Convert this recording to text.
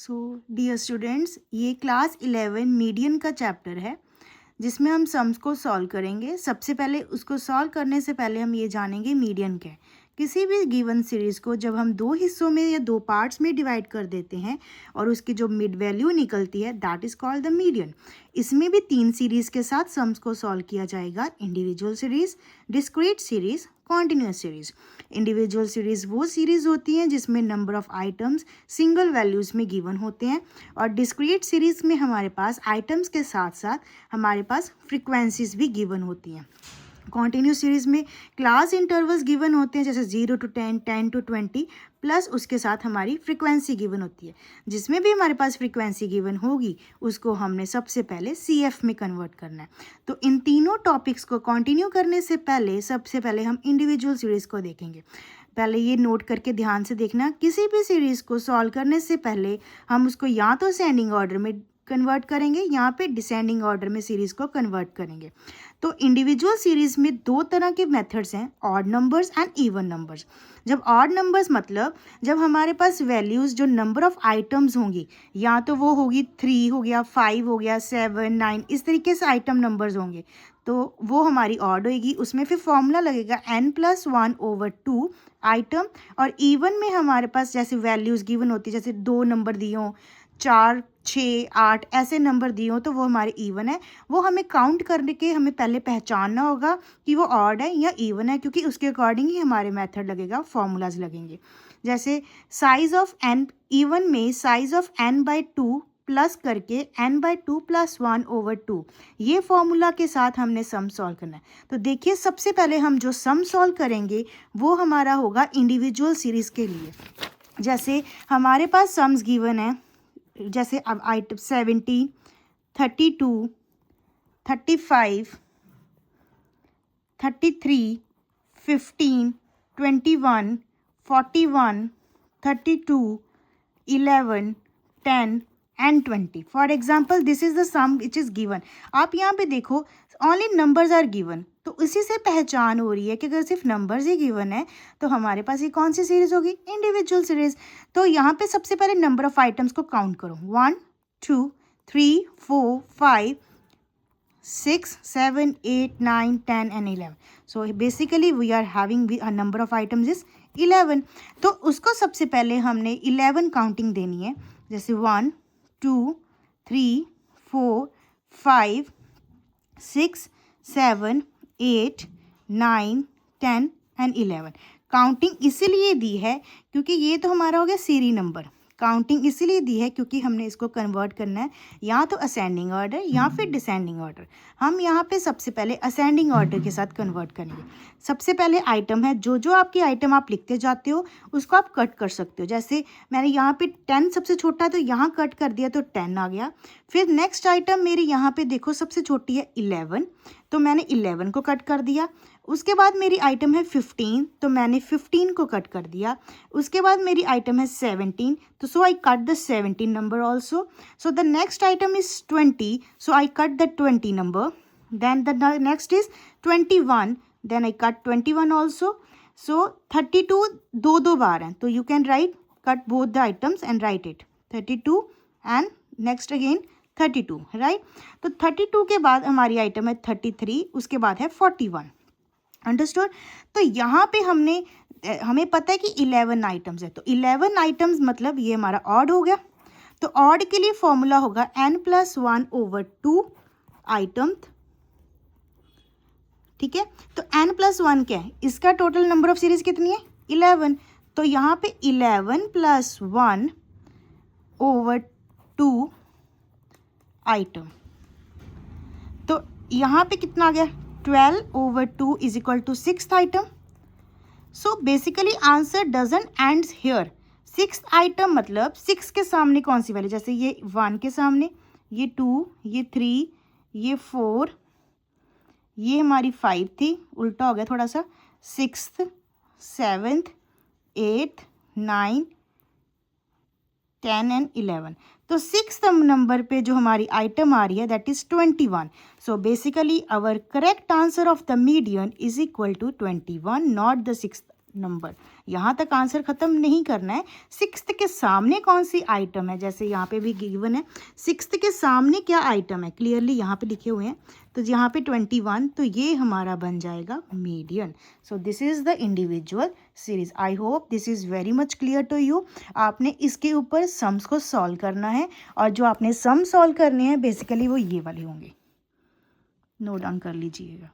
So dear students, ये class 11 median का chapter है जिसमें हम सम्स को सॉल्व करेंगे। सबसे पहले उसको सॉल्व करने से पहले हम ये जानेंगे मीडियन क्या है। किसी भी गिवन सीरीज़ को जब हम दो हिस्सों में या दो पार्ट्स में डिवाइड कर देते हैं और उसकी जो मिड वैल्यू निकलती है that is called the median. इसमें भी तीन सीरीज़ के साथ सम्स को सॉल्व किया जाएगा: individual series, discrete series, continuous series. Individual series वो सीरीज़ होती हैं जिसमें number of items single values में गिवन होते हैं, और डिस्क्रीट सीरीज़ में हमारे पास आइटम्स के साथ साथ हमारे पास फ्रीक्वेंसीज भी गिवन होती हैं। कॉन्टिन्यूस सीरीज़ में क्लास इंटरवल्स गिवन होते हैं, जैसे 0 to 10, 10 to 20, प्लस उसके साथ हमारी फ्रीक्वेंसी गिवन होती है। जिसमें भी हमारे पास फ्रीक्वेंसी गिवन होगी उसको हमने सबसे पहले CF में कन्वर्ट करना है। तो इन तीनों टॉपिक्स को कंटिन्यू करने से पहले सबसे पहले हम इंडिविजुअल सीरीज़ को देखेंगे। पहले ये नोट करके ध्यान से देखना, किसी भी सीरीज़ को सॉल्व करने से पहले हम उसको या तो असेंडिंग ऑर्डर में कन्वर्ट करेंगे, यहाँ पे डिसेंडिंग ऑर्डर में सीरीज़ को कन्वर्ट करेंगे। तो इंडिविजुअल सीरीज़ में दो तरह के मेथड्स हैं, odd numbers and even numbers. जब ऑड नंबर्स मतलब जब हमारे पास वैल्यूज़ जो नंबर ऑफ आइटम्स होंगी, या तो वो होगी 3 हो गया, 5 हो गया, 7, 9, इस तरीके से आइटम नंबर्स होंगे, तो वो हमारी ऑड होएगी। उसमें फिर फॉर्मूला लगेगा n+1/2 आइटम। और इवन में हमारे पास जैसे वैल्यूज़ गिवन होती है, जैसे 2 नंबर दिए हों, 4, 6, 8 ऐसे नंबर दिए हों, तो वो हमारे इवन है। वो हमें काउंट करने के हमें पहले पहचानना होगा कि वो ऑड है या इवन है, क्योंकि उसके अकॉर्डिंग ही हमारे मेथड लगेगा, फॉर्मूलाज लगेंगे। जैसे साइज़ ऑफ n, इवन में साइज़ ऑफ n/2 प्लस करके n/2 + 1/2, ये फॉर्मूला के साथ हमने सम सॉल्व करना है। तो देखिए, सबसे पहले हम जो सम सॉल्व करेंगे वो हमारा होगा इंडिविजुअल सीरीज़ के लिए। जैसे हमारे पास सम्स गिवन है, जैसे अब item 17, 32, 35, 33, 15, 21, 41, 32, 11, 10 and 20. For example, this is the sum which is given. आप यहाँ पे देखो, only numbers are given, तो इसी से पहचान हो रही है कि अगर सिर्फ नंबर्स ही गिवन है तो हमारे पास ये कौन सी सीरीज़ होगी? Individual series. तो यहाँ पे सबसे पहले नंबर ऑफ आइटम्स को काउंट करो, 1, 2, 3, 4, 5, 6, 7, 8, 9, 10 and 11. So basically we are having a number of items is 11. तो उसको सबसे पहले हमने 11 काउंटिंग देनी है, जैसे 1, 2, 3, 4, 5, 6, 7, 8, 9, 10 एंड 11। काउंटिंग इसीलिए दी है क्योंकि ये तो हमारा हो गया सीरी नंबर। काउंटिंग इसीलिए दी है क्योंकि हमने इसको कन्वर्ट करना है या तो असेंडिंग ऑर्डर या फिर डिसेंडिंग ऑर्डर। हम यहाँ पे सबसे पहले असेंडिंग ऑर्डर के साथ कन्वर्ट करेंगे। सबसे पहले आइटम है, जो जो आपकी आइटम आप लिखते जाते हो उसको आप कट कर सकते हो। जैसे मैंने यहाँ पे 10 सबसे छोटा है तो यहाँ कट कर दिया तो 10 आ गया। फिर नेक्स्ट आइटम मेरी यहाँ पे देखो सबसे छोटी है 11, तो मैंने 11 को कट कर दिया। उसके बाद मेरी आइटम है 15, तो मैंने 15 को कट कर दिया। उसके बाद मेरी आइटम है 17, तो so I cut the 17 number also. So the next item is 20, so I cut the 20 number. Then the next is 21, then I cut 21 also. So 32 दो बार हैं, तो you can write cut both the items and write it 32 and next again 32, right. तो 32 के बाद हमारी item है 33, उसके बाद है 41। अंडरस्टूड। तो यहाँ पे हमें पता है कि 11 आइटम्स है, तो 11 आइटम्स मतलब ये हमारा ऑड हो गया। तो ऑड के लिए फॉर्मूला होगा n+1/2 आइटम, ठीक है। तो n+1 क्या है? इसका टोटल नंबर ऑफ सीरीज कितनी है? 11। तो यहाँ पे 11 + 1/2 आइटम, तो यहाँ पे कितना आ गया? 12/2 is equal to 6th item. So basically answer doesn't ends here. 6th item मतलब 6 के सामने कौन सी वैल्यू, जैसे ये 1 के सामने, ये 2, ये 3, ये 4, ये हमारी 5 थी, उल्टा हो गया थोड़ा सा, 6th, 7th, 8th, 9, 10 एंड 11। तो 6th नंबर पे जो हमारी आइटम आ रही है that is 21। So basically our correct answer of the median is equal to 21, not the 6th number. यहाँ तक आंसर ख़त्म नहीं करना है। सिक्स्थ के सामने कौन सी आइटम है, जैसे यहाँ पे भी गिवन है, सिक्स्थ के सामने क्या आइटम है, क्लियरली यहाँ पे लिखे हुए हैं। तो यहाँ पे 21, तो ये हमारा बन जाएगा median. So this is the individual series. I hope this is very much clear to you. आपने इसके ऊपर सम्स को सॉल्व करना है, और जो आपने सम सॉल्व करने हैं बेसिकली वो ये वाले होंगे, नोट डाउन कर लीजिएगा।